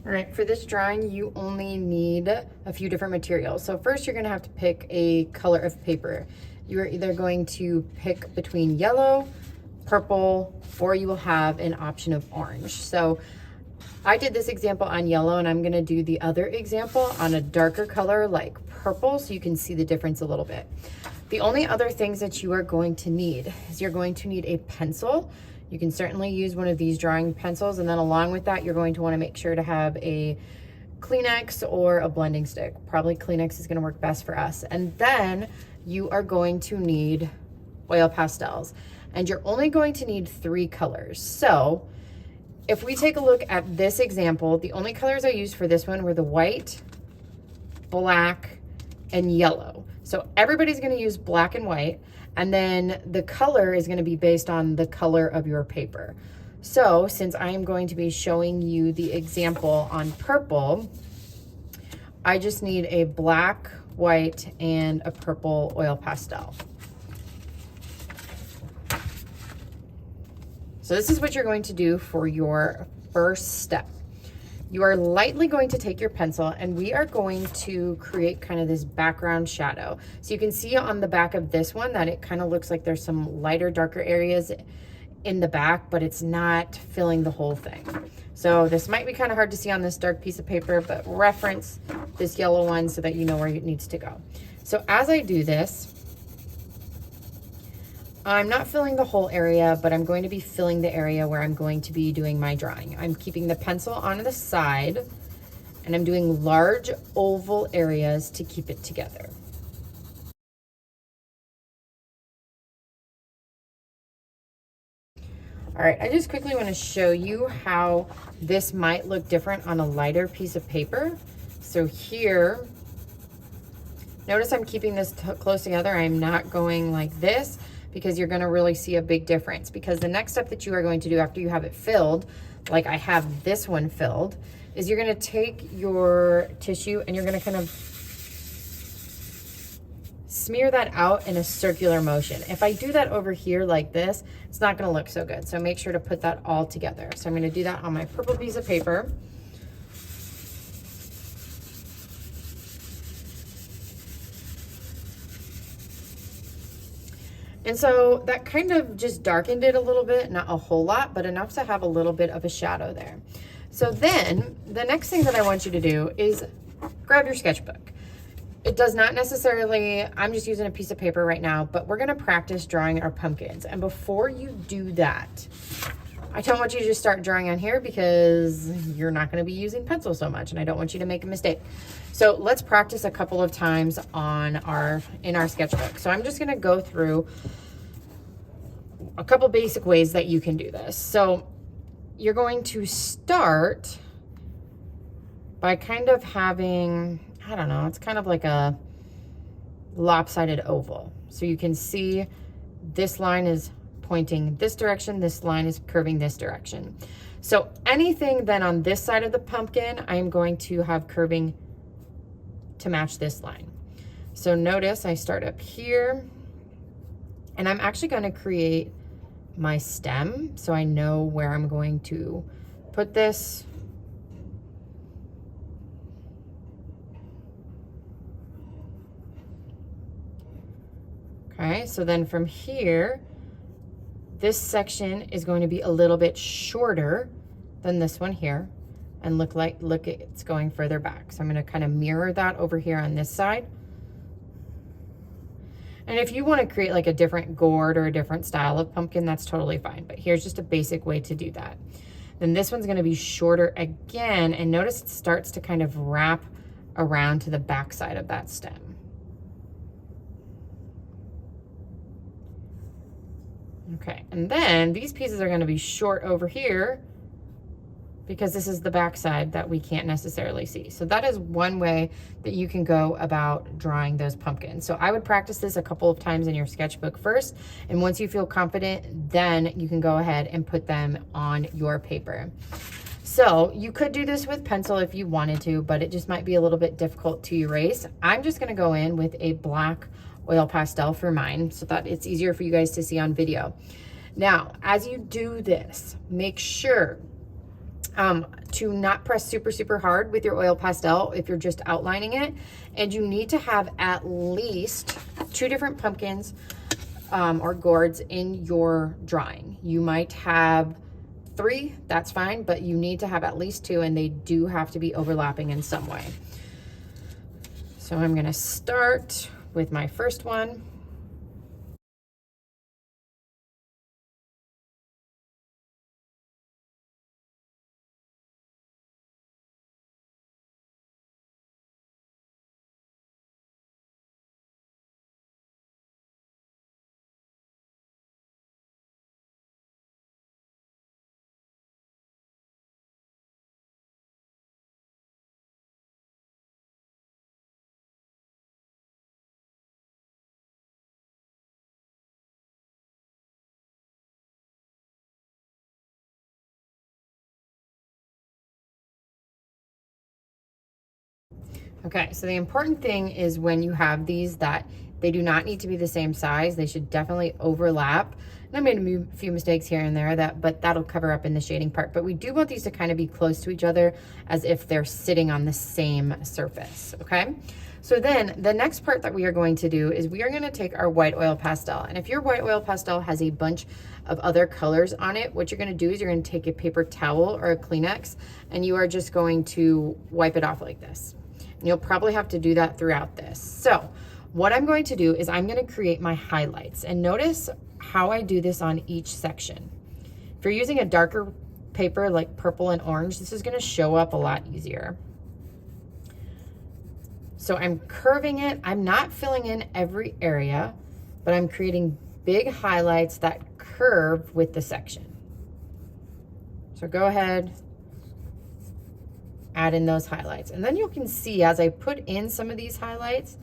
All right, for this drawing, you only need a few different materials. So first you're gonna have to pick a color of paper. You are either going to pick between yellow, purple, or you will have an option of orange. So I did this example on yellow, and I'm gonna do the other example on a darker color like purple, so you can see the difference a little bit. The only other things that you are going to need is you're going to need a pencil. You can certainly use one of these drawing pencils, and then along with that, you're going to want to make sure to have a Kleenex or a blending stick. Probably Kleenex is going to work best for us. And then you are going to need oil pastels, and you're only going to need 3 colors. So if we take a look at this example, the only colors I used for this one were the white, black, and yellow. So everybody's going to use black and white, and then the color is going to be based on the color of your paper. So since I am going to be showing you the example on purple, I just need a black, white, and a purple oil pastel. So this is what you're going to do for your first step. You are lightly going to take your pencil, and we are going to create kind of this background shadow. So you can see on the back of this one that it kind of looks like there's some lighter, darker areas in the back, but it's not filling the whole thing. So this might be kind of hard to see on this dark piece of paper, but reference this yellow one so that you know where it needs to go. So as I do this, I'm not filling the whole area, but I'm going to be filling the area where I'm going to be doing my drawing. I'm keeping the pencil on the side, and I'm doing large oval areas to keep it together. All right, I just quickly want to show you how this might look different on a lighter piece of paper. So here, notice I'm keeping this close together. I'm not going like this, because you're gonna really see a big difference. Because the next step that you are going to do after you have it filled, like I have this one filled, is you're gonna take your tissue and you're gonna kind of smear that out in a circular motion. If I do that over here like this, it's not gonna look so good. So make sure to put that all together. So I'm gonna do that on my purple piece of paper. And so that kind of just darkened it a little bit, not a whole lot, but enough to have a little bit of a shadow there. So then the next thing that I want you to do is grab your sketchbook. It does not necessarily, I'm just using a piece of paper right now, but we're gonna practice drawing our pumpkins. And before you do that, I don't want you to just start drawing on here, because you're not gonna be using pencil so much, and I don't want you to make a mistake. So let's practice a couple of times in our sketchbook. So I'm just gonna go through a couple basic ways that you can do this. So you're going to start by kind of having, I don't know, it's kind of like a lopsided oval. So you can see this line is pointing this direction, this line is curving this direction. So anything then on this side of the pumpkin, I'm going to have curving to match this line. So notice I start up here, and I'm actually going to create my stem so I know where I'm going to put this. Okay, so then from here, this section is going to be a little bit shorter than this one here, and look, it's going further back. So I'm going to kind of mirror that over here on this side. And if you want to create like a different gourd or a different style of pumpkin, that's totally fine. But here's just a basic way to do that. Then this one's going to be shorter again, and notice it starts to kind of wrap around to the back side of that stem. Okay, and then these pieces are going to be short over here, because this is the back side that we can't necessarily see. So that is one way that you can go about drawing those pumpkins. So I would practice this a couple of times in your sketchbook first, and once you feel confident, then you can go ahead and put them on your paper. So you could do this with pencil if you wanted to, but it just might be a little bit difficult to erase. I'm just gonna go in with a black oil pastel for mine so that it's easier for you guys to see on video. Now, as you do this, make sure to not press super hard with your oil pastel if you're just outlining it. And you need to have at least 2 different pumpkins or gourds in your drawing. You might have 3, that's fine, but you need to have at least 2, and they do have to be overlapping in some way. So I'm gonna start with my first one. Okay, so the important thing is when you have these that they do not need to be the same size. They should definitely overlap. And I made a few mistakes here and there, but that'll cover up in the shading part. But we do want these to kind of be close to each other as if they're sitting on the same surface, okay? So then the next part that we are going to do is we are going to take our white oil pastel. And if your white oil pastel has a bunch of other colors on it, what you're going to do is you're going to take a paper towel or a Kleenex, and you are just going to wipe it off like this. You'll probably have to do that throughout this. So what I'm going to do is I'm going to create my highlights, and notice how I do this on each section. If you're using a darker paper like purple and orange, this is going to show up a lot easier. So I'm curving it. I'm not filling in every area, but I'm creating big highlights that curve with the section. So go ahead, add in those highlights. And then you can see as I put in some of these highlights,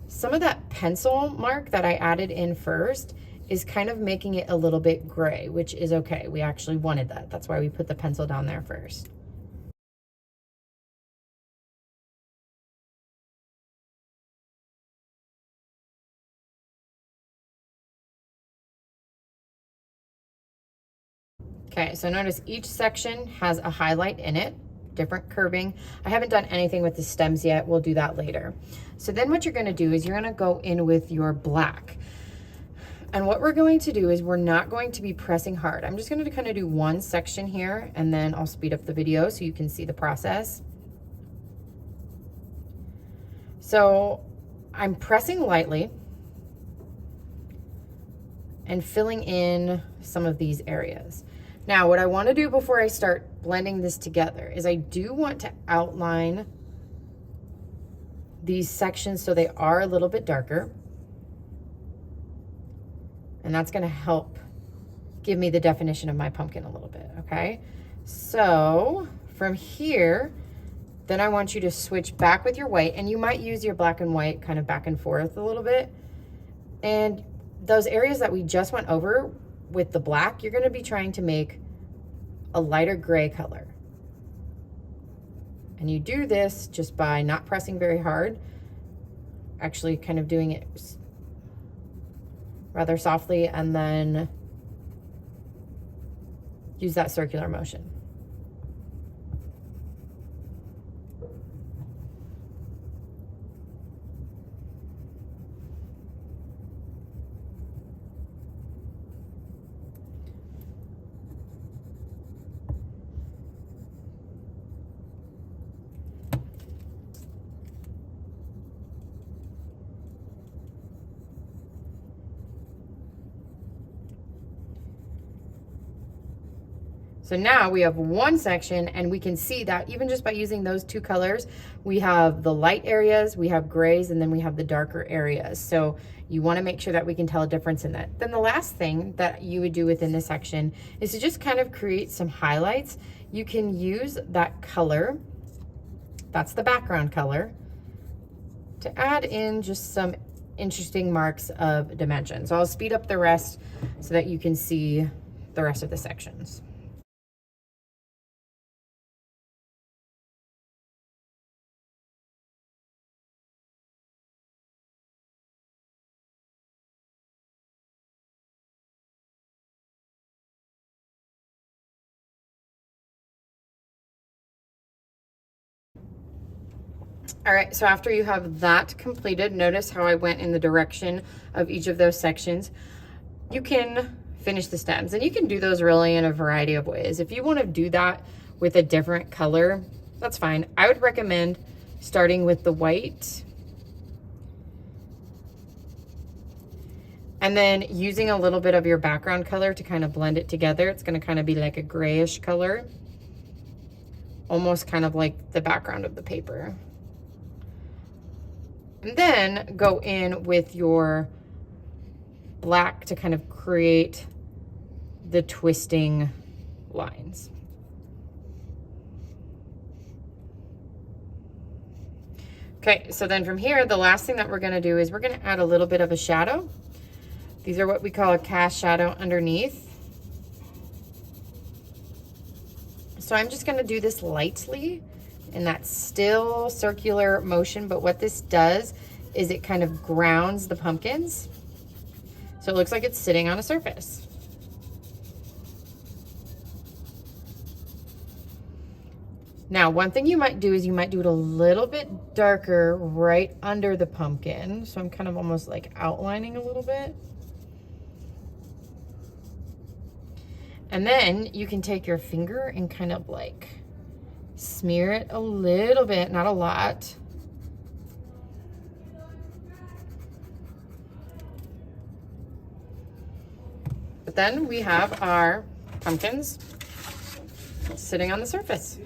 some of that pencil mark that I added in first is kind of making it a little bit gray, which is okay. We actually wanted that. That's why we put the pencil down there first. Okay, so notice each section has a highlight in it, different curving. I haven't done anything with the stems yet. We'll do that later. So then what you're gonna do is you're gonna go in with your black. And what we're going to do is we're not going to be pressing hard. I'm just gonna kind of do one section here, and then I'll speed up the video so you can see the process. So I'm pressing lightly and filling in some of these areas. Now, what I want to do before I start blending this together is I do want to outline these sections so they are a little bit darker. And that's going to help give me the definition of my pumpkin a little bit, okay? So from here, then I want you to switch back with your white, and you might use your black and white kind of back and forth a little bit. And those areas that we just went over with the black, you're going to be trying to make a lighter gray color. And you do this just by not pressing very hard, actually kind of doing it rather softly, and then use that circular motion. So now we have one section, and we can see that even just by using those 2 colors, we have the light areas, we have grays, and then we have the darker areas. So you want to make sure that we can tell a difference in that. Then the last thing that you would do within this section is to just kind of create some highlights. You can use that color, that's the background color, to add in just some interesting marks of dimension. So I'll speed up the rest so that you can see the rest of the sections. All right, so after you have that completed, notice how I went in the direction of each of those sections. You can finish the stems, and you can do those really in a variety of ways. If you want to do that with a different color, that's fine. I would recommend starting with the white and then using a little bit of your background color to kind of blend it together. It's going to kind of be like a grayish color, almost kind of like the background of the paper. And then go in with your black to kind of create the twisting lines. Okay, so then from here, the last thing that we're gonna do is we're gonna add a little bit of a shadow. These are what we call a cast shadow underneath. So I'm just gonna do this lightly in that still circular motion, but what this does is it kind of grounds the pumpkins. So it looks like it's sitting on a surface. Now, one thing you might do is you might do it a little bit darker right under the pumpkin. So I'm kind of almost like outlining a little bit. And then you can take your finger and kind of like smear it a little bit, not a lot. But then we have our pumpkins sitting on the surface.